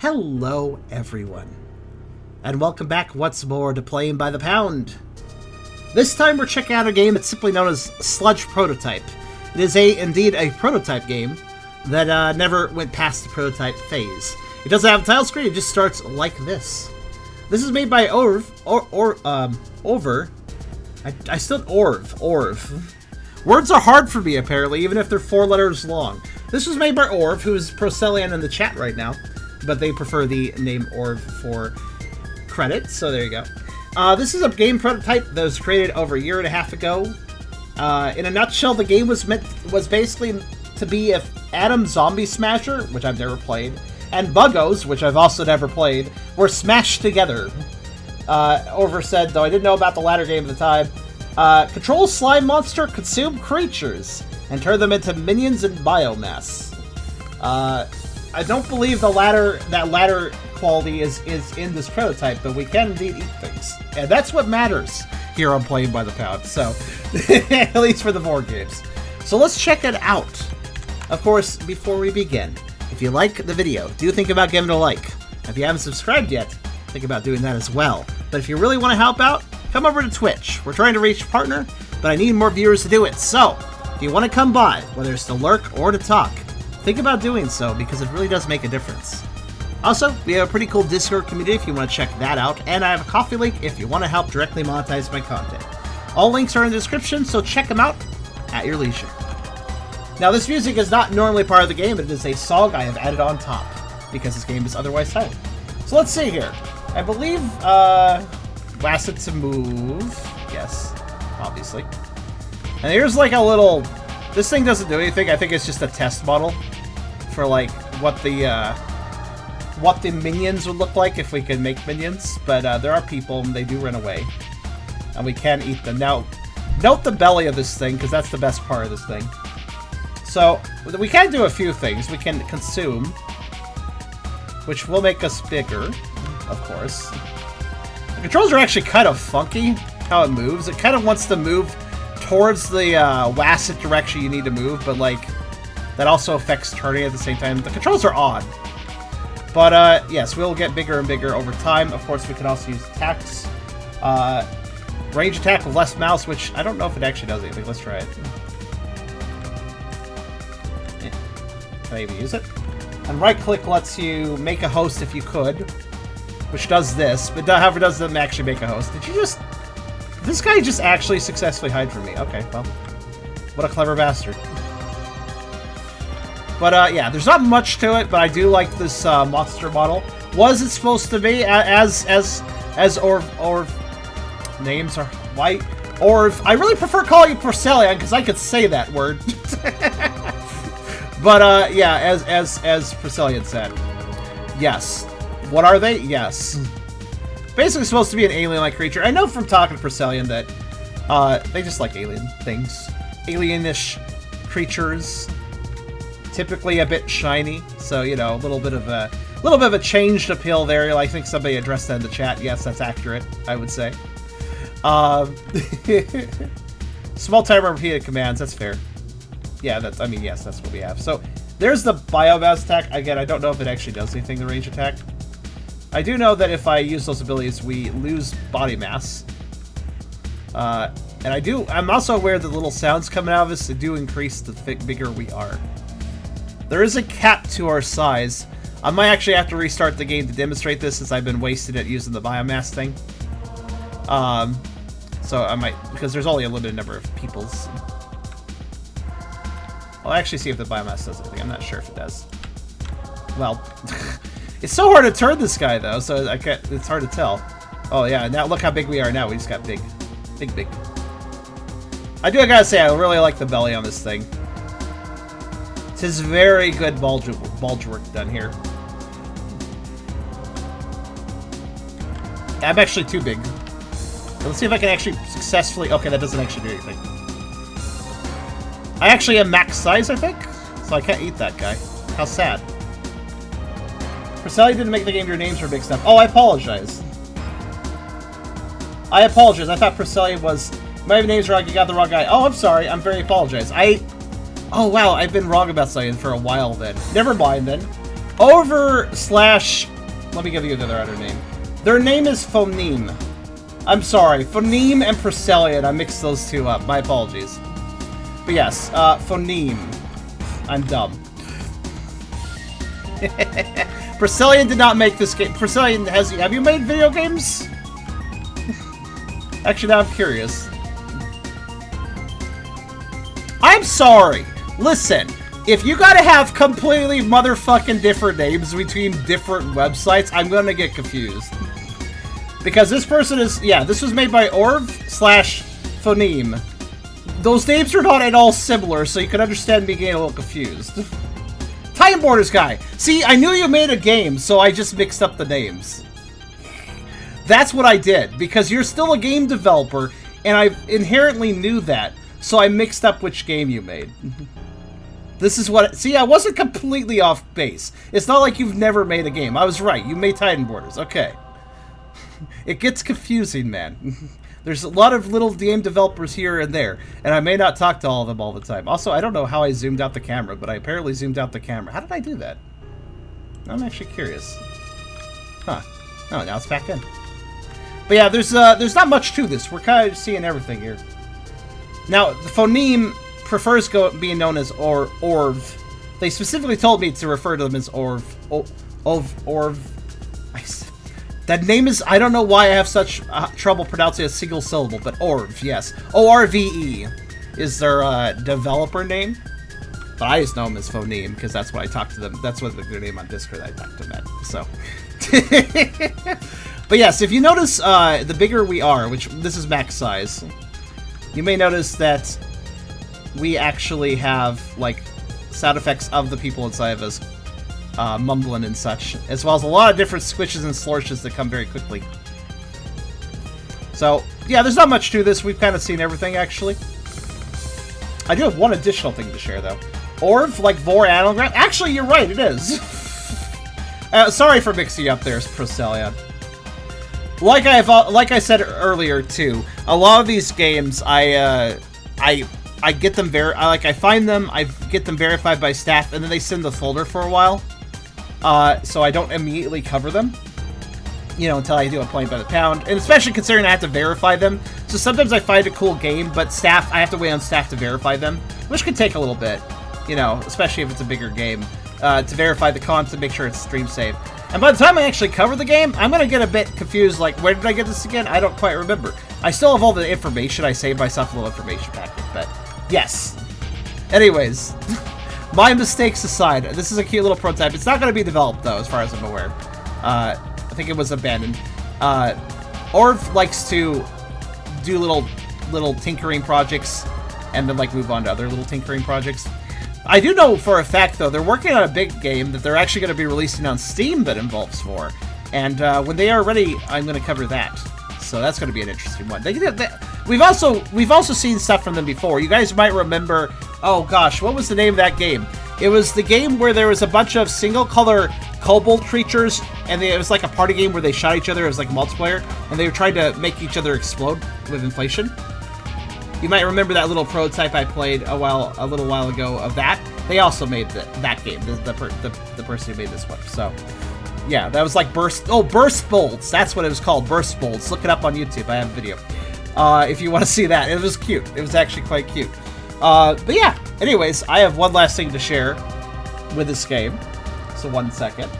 Hello everyone, and welcome back once more to Playing by the Pound. This time we're checking out a game that's simply known as Sludge Prototype. It is indeed a prototype game that never went past the prototype phase. It doesn't have a title screen, it just starts like this. This is made by Orv. Words are hard for me apparently, even if they're 4 letters long. This was made by Orv, who is Procelian in the chat right now, but they prefer the name Orv for credit, so there you go. This is a game prototype that was created over a year and a half ago. In a nutshell, the game was basically to be if Atom Zombie Smasher, which I've never played, and Buggos, which I've also never played, were smashed together. Orv said, though I didn't know about the latter game at the time, control a slime monster, consume creatures, and turn them into minions and biomass. I don't believe that latter quality is in this prototype, but we can indeed eat things. And that's what matters here on Playing by the Pound, so, at least for the board games. So let's check it out. Of course, before we begin, if you like the video, do think about giving it a like. If you haven't subscribed yet, think about doing that as well. But if you really want to help out, come over to Twitch. We're trying to reach a partner, but I need more viewers to do it. So, if you want to come by, whether it's to lurk or to talk, think about doing so, because it really does make a difference. Also, we have a pretty cool Discord community if you want to check that out, and I have a Coffee link if you want to help directly monetize my content. All links are in the description, so check them out at your leisure. Now, this music is not normally part of the game, but it is a song I have added on top, because this game is otherwise titled. So let's see here. I believe, asked it to move. Yes, obviously. And here's like a little... This thing doesn't do anything. I think it's just a test model for like what the minions would look like if we could make minions. But there are people and they do run away, and we can eat them. Now, note the belly of this thing because that's the best part of this thing. So we can do a few things. We can consume, which will make us bigger, of course. The controls are actually kind of funky how it moves. It kind of wants to move towards the WASD direction you need to move, but like that also affects turning at the same time. The controls are odd, but yes, we'll get bigger and bigger over time. Of course, we can also use attacks, range attack with less mouse, which I don't know if it actually does anything. Let's try it. Can I even use it? And right click lets you make a host if you could, which does this, but however doesn't actually make a host. Did you just... This guy just actually successfully hide from me. Okay, well, what a clever bastard. But yeah, there's not much to it, but I do like this monster model. Was it supposed to be as Orv? Names are white. Orv. I really prefer calling you Procelian because I could say that word. But yeah, as Procelian said, yes. What are they? Yes. Basically supposed to be an alien-like creature. I know from talking to Procelian that they just like alien things. Alienish creatures. Typically a bit shiny. So, you know, a little bit of a changed appeal there. I think somebody addressed that in the chat. Yes, that's accurate, I would say. Small timer repeated commands, that's fair. Yeah, yes, that's what we have. So, there's the biomass attack. Again, I don't know if it actually does anything, the range attack. I do know that if I use those abilities, we lose body mass. And I'm also aware that the little sounds coming out of us do increase the bigger we are. There is a cap to our size. I might actually have to restart the game to demonstrate this since I've been wasted at using the biomass thing. So I might, because there's only a limited number of peoples. I'll actually see if the biomass does anything. I'm not sure if it does. Well... It's so hard to turn this guy, though, so it's hard to tell. Oh, yeah, now look how big we are now. We just got big. Big. I gotta say, I really like the belly on this thing. It is very good bulge work done here. I'm actually too big. Let's see if I can actually successfully... Okay, that doesn't actually do anything. I actually am max size, I think, so I can't eat that guy. How sad. Procelian didn't make the game your names were mixed up. Oh, I apologize. I thought Procelian was... My name's wrong, you got the wrong guy. Oh, I'm sorry. I'm very apologize. Oh, wow, I've been wrong about Procelian for a while then. Never mind then. Over/... Let me give you their other name. Their name is Phoneme. I'm sorry, Phoneme and Procelian. I mixed those two up. My apologies. But yes, Phoneme. I'm dumb. Procelian did not make this game. Procelian, have you made video games? Actually, now I'm curious. I'm sorry. Listen, if you gotta have completely motherfucking different names between different websites, I'm gonna get confused. Because this person is, yeah, this was made by Orv/Phoneme. Those names are not at all similar, so you can understand me getting a little confused. Time Borders guy. See, I knew you made a game, so I just mixed up the names. That's what I did, because you're still a game developer, and I inherently knew that, so I mixed up which game you made. This is what... See, I wasn't completely off base. It's not like you've never made a game. I was right. You made Titan Borders. Okay. It gets confusing, man. There's a lot of little game developers here and there, and I may not talk to all of them all the time. Also, I don't know how I zoomed out the camera, but I apparently zoomed out the camera. How did I do that? I'm actually curious. Huh. Oh, now it's back in. But yeah, there's not much to this. We're kind of seeing everything here. Now, the Phoneme prefers being known as Orv. They specifically told me to refer to them as Orv. Orv. That name is... I don't know why I have such trouble pronouncing a single syllable, but Orv, yes. O-R-V-E is their developer name. But I just know them as Phoneme, because that's what I talk to them. That's what their name on Discord I talk to them at. So... But yes, if you notice, the bigger we are, which this is max size, you may notice that we actually have, like, sound effects of the people inside of us mumbling and such, as well as a lot of different squishes and slurches that come very quickly. So, yeah, there's not much to this. We've kind of seen everything, actually. I do have one additional thing to share, though. Orv, like vore anagram? Actually, you're right, it is. Sorry for mixing you up there, Procelian. Like I said earlier too, a lot of these games I get them I find them, I get them verified by staff, and then they send the folder for a while. So I don't immediately cover them, you know, until I do a point by the pound, and especially considering I have to verify them. So sometimes I find a cool game, but I have to wait on staff to verify them, which could take a little bit, you know, especially if it's a bigger game, to verify the content, make sure it's stream safe. And by the time I actually cover the game, I'm going to get a bit confused, like, where did I get this again? I don't quite remember. I still have all the information. I saved myself a little information packet, but yes. Anyways, my mistakes aside, this is a cute little prototype. It's not going to be developed, though, as far as I'm aware. I think it was abandoned. Orv likes to do little tinkering projects and then, like, move on to other little tinkering projects. I do know for a fact, though, they're working on a big game that they're actually going to be releasing on Steam that involves vore. And when they are ready, I'm going to cover that. So that's going to be an interesting one. We've also seen stuff from them before. You guys might remember... Oh, gosh, what was the name of that game? It was the game where there was a bunch of single-color kobold creatures, and it was like a party game where they shot each other. It was like multiplayer, and they were trying to make each other explode with inflation. You might remember that little prototype I played a little while ago of that. They also made that game, the person who made this one. So, yeah, that was like Burst Bolts. That's what it was called, Burst Bolts. Look it up on YouTube. I have a video. If you want to see that. It was cute. It was actually quite cute. But yeah, anyways, I have one last thing to share with this game. So 1 second.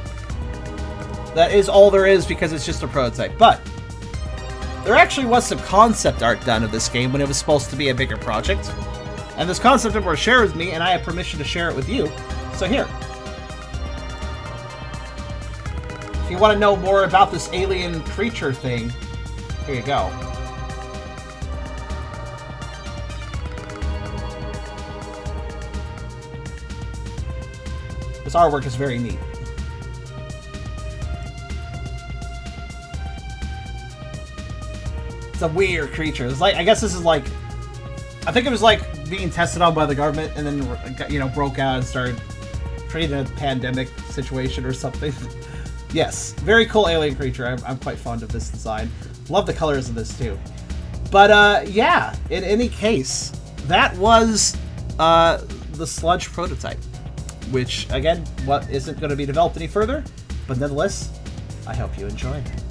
That is all there is because it's just a prototype. But there actually was some concept art done of this game when it was supposed to be a bigger project. And this concept art was shared with me, and I have permission to share it with you. So here. If you want to know more about this alien creature thing, here you go. This artwork is very neat. It's a weird creature. It's like, I guess this is like, I think it was like being tested on by the government and then, you know, broke out and started creating a pandemic situation or something. Yes, very cool alien creature. I'm quite fond of this design. Love the colors of this too. But yeah, in any case, that was the Sludge prototype, which again, isn't going to be developed any further, but nonetheless, I hope you enjoyed.